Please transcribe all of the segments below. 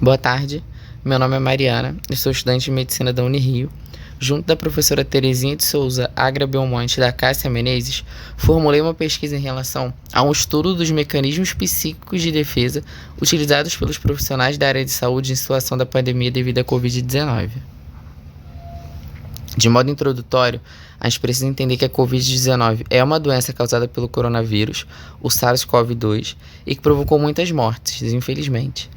Boa tarde, meu nome é Mariana, eu sou estudante de Medicina da Unirio. Junto da professora Terezinha de Souza Agra Belmonte e da Cássia Menezes, formulei uma pesquisa em relação a um estudo dos mecanismos psíquicos de defesa utilizados pelos profissionais da área de saúde em situação da pandemia devido à Covid-19. De modo introdutório, a gente precisa entender que a Covid-19 é uma doença causada pelo coronavírus, o SARS-CoV-2, e que provocou muitas mortes, infelizmente.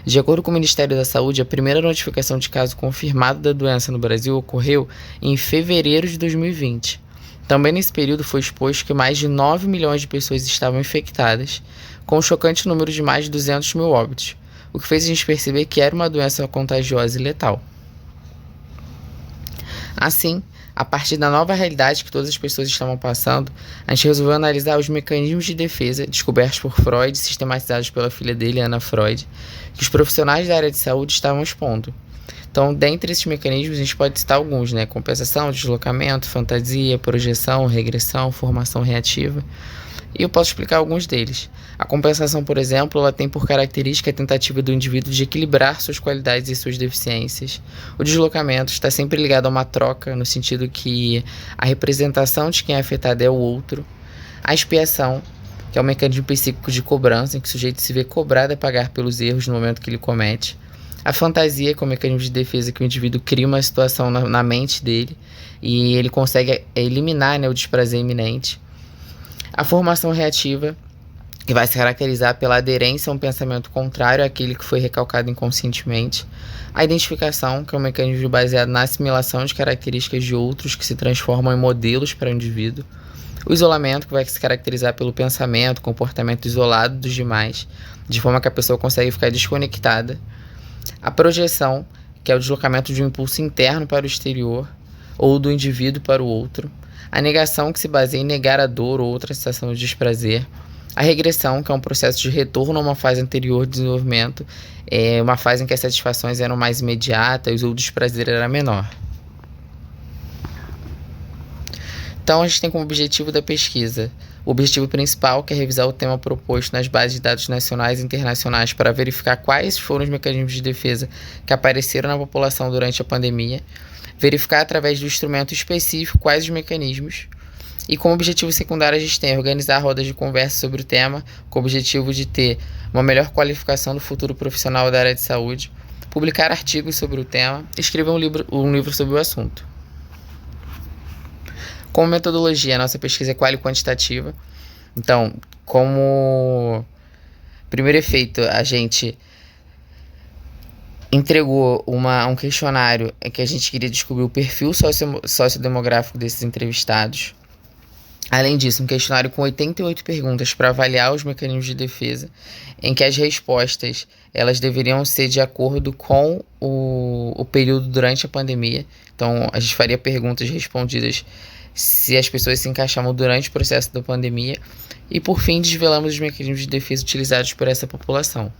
De acordo com o Ministério da Saúde, a primeira notificação de caso confirmado da doença no Brasil ocorreu em fevereiro de 2020. Também nesse período foi exposto que mais de 9 milhões de pessoas estavam infectadas, com um chocante número de mais de 200 mil óbitos, o que fez a gente perceber que era uma doença contagiosa e letal. Assim, a partir da nova realidade que todas as pessoas estavam passando, a gente resolveu analisar os mecanismos de defesa descobertos por Freud e sistematizados pela filha dele, Ana Freud, que os profissionais da área de saúde estavam expondo. Então, dentre esses mecanismos, a gente pode citar alguns, compensação, deslocamento, fantasia, projeção, regressão, formação reativa. E eu posso explicar alguns deles. A compensação, por exemplo, ela tem por característica a tentativa do indivíduo de equilibrar suas qualidades e suas deficiências. O deslocamento está sempre ligado a uma troca, no sentido que a representação de quem é afetado é o outro. A expiação, que é um mecanismo psíquico de cobrança, em que o sujeito se vê cobrado a pagar pelos erros no momento que ele comete. A fantasia, que é um mecanismo de defesa que o indivíduo cria uma situação na mente dele e ele consegue eliminar o desprazer iminente. A formação reativa, que vai se caracterizar pela aderência a um pensamento contrário àquele que foi recalcado inconscientemente. A identificação, que é um mecanismo baseado na assimilação de características de outros que se transformam em modelos para o indivíduo. O isolamento, que vai se caracterizar pelo pensamento, comportamento isolado dos demais, de forma que a pessoa consegue ficar desconectada. A projeção, que é o deslocamento de um impulso interno para o exterior, ou do indivíduo para o outro. A negação, que se baseia em negar a dor ou outra sensação de desprazer. A regressão, que é um processo de retorno a uma fase anterior de desenvolvimento, uma fase em que as satisfações eram mais imediatas ou o desprazer era menor. Então, a gente tem como objetivo da pesquisa o objetivo principal, que é revisar o tema proposto nas bases de dados nacionais e internacionais para verificar quais foram os mecanismos de defesa que apareceram na população durante a pandemia, verificar através do instrumento específico quais os mecanismos, e como objetivo secundário a gente tem organizar rodas de conversa sobre o tema, com o objetivo de ter uma melhor qualificação do futuro profissional da área de saúde, publicar artigos sobre o tema e escrever um livro sobre o assunto. Como metodologia, a nossa pesquisa é quali quantitativa. Então, como primeiro efeito, a gente entregou um questionário em que a gente queria descobrir o perfil sociodemográfico desses entrevistados. Além disso, um questionário com 88 perguntas para avaliar os mecanismos de defesa, em que as respostas elas deveriam ser de acordo com o período durante a pandemia. Então, a gente faria perguntas respondidas se as pessoas se encaixavam durante o processo da pandemia. E, por fim, desvelamos os mecanismos de defesa utilizados por essa população.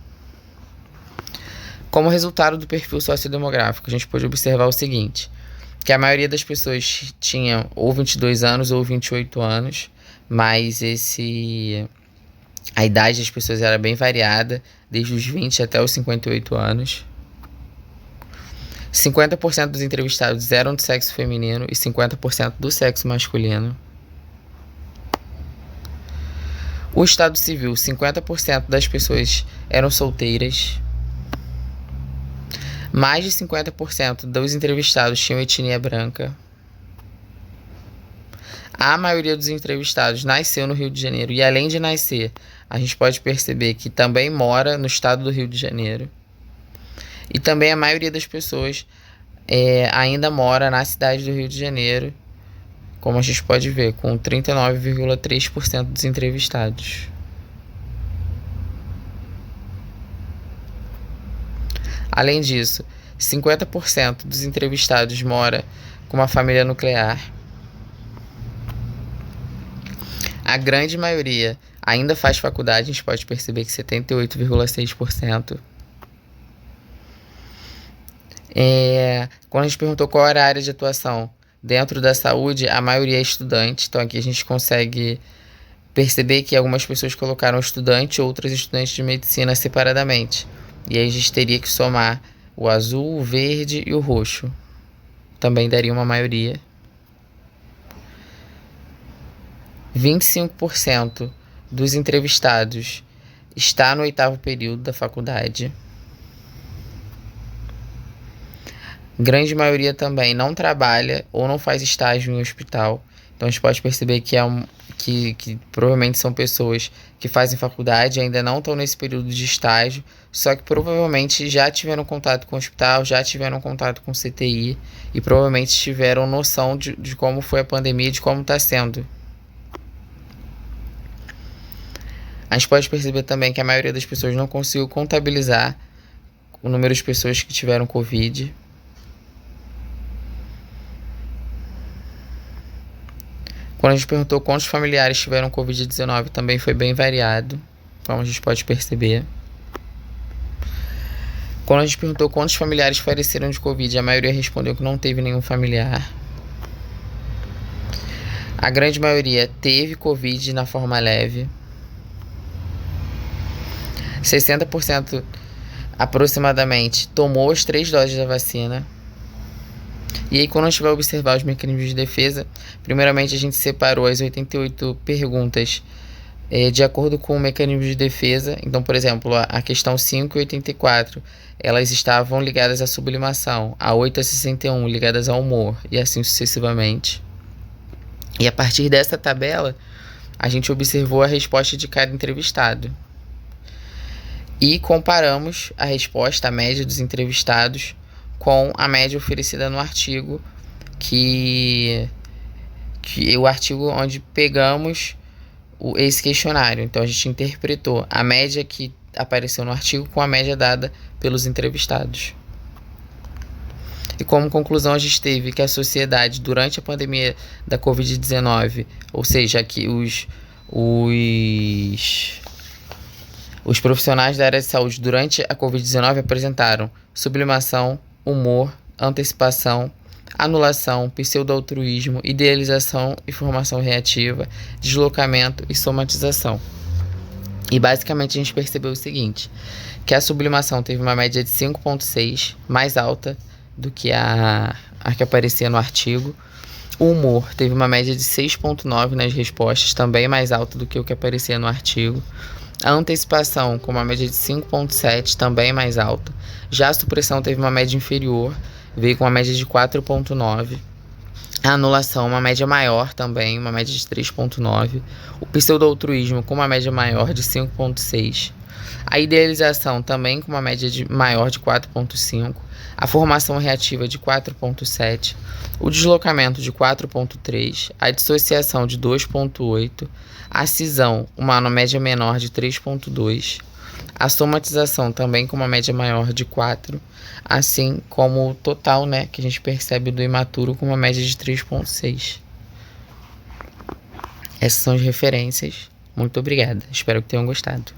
Como resultado do perfil sociodemográfico, a gente pôde observar o seguinte, que a maioria das pessoas tinha ou 22 anos ou 28 anos, mas a idade das pessoas era bem variada, desde os 20 até os 58 anos. 50% dos entrevistados eram do sexo feminino e 50% do sexo masculino. O estado civil, 50% das pessoas eram solteiras. Mais de 50% dos entrevistados tinham etnia branca. A maioria dos entrevistados nasceu no Rio de Janeiro e, além de nascer, a gente pode perceber que também mora no estado do Rio de Janeiro. E também a maioria das pessoas ainda mora na cidade do Rio de Janeiro, como a gente pode ver, com 39,3% dos entrevistados. Além disso, 50% dos entrevistados mora com uma família nuclear. A grande maioria ainda faz faculdade, a gente pode perceber que 78,6%. Quando a gente perguntou qual era a área de atuação dentro da saúde, a maioria é estudante. Então aqui a gente consegue perceber que algumas pessoas colocaram estudante, outras estudantes de medicina separadamente. E aí a gente teria que somar o azul, o verde e o roxo. Também daria uma maioria. 25% dos entrevistados está no 8º período da faculdade. Grande maioria também não trabalha ou não faz estágio em hospital. Então a gente pode perceber que provavelmente são pessoas que fazem faculdade e ainda não estão nesse período de estágio, só que provavelmente já tiveram contato com o hospital, já tiveram contato com CTI e provavelmente tiveram noção de como foi a pandemia e de como está sendo. A gente pode perceber também que a maioria das pessoas não conseguiu contabilizar o número de pessoas que tiveram Covid. Quando a gente perguntou quantos familiares tiveram Covid-19, também foi bem variado, como a gente pode perceber. Quando a gente perguntou quantos familiares faleceram de Covid, a maioria respondeu que não teve nenhum familiar. A grande maioria teve Covid na forma leve. 60% aproximadamente tomou as 3 doses da vacina. E aí, quando a gente vai observar os mecanismos de defesa, primeiramente a gente separou as 88 perguntas de acordo com o mecanismo de defesa. Então, por exemplo, a questão 5 e 84, elas estavam ligadas à sublimação, a 8 a 61 ligadas ao humor, e assim sucessivamente. E a partir dessa tabela, a gente observou a resposta de cada entrevistado. E comparamos a resposta, a média dos entrevistados, com a média oferecida no artigo, que o artigo onde pegamos esse questionário. Então a gente interpretou a média que apareceu no artigo com a média dada pelos entrevistados. E como conclusão a gente teve que a sociedade, durante a pandemia da Covid-19, ou seja, que os profissionais da área de saúde durante a Covid-19 apresentaram sublimação, humor, antecipação, anulação, pseudo-altruísmo, idealização e formação reativa, deslocamento e somatização. E basicamente a gente percebeu o seguinte, que a sublimação teve uma média de 5,6, mais alta do que a que aparecia no artigo. O humor teve uma média de 6,9 nas respostas, também mais alta do que o que aparecia no artigo. A antecipação, com uma média de 5,7, também mais alta. Já a supressão teve uma média inferior, veio com uma média de 4,9. A anulação, uma média maior também, uma média de 3,9. O pseudo-altruísmo, com uma média maior de 5,6. A idealização, também com uma média maior de 4,5. A formação reativa de 4,7. O deslocamento de 4,3. A dissociação de 2,8. A cisão, uma média menor de 3,2. A somatização também com uma média maior de 4. Assim como o total, que a gente percebe do imaturo com uma média de 3,6. Essas são as referências. Muito obrigada. Espero que tenham gostado.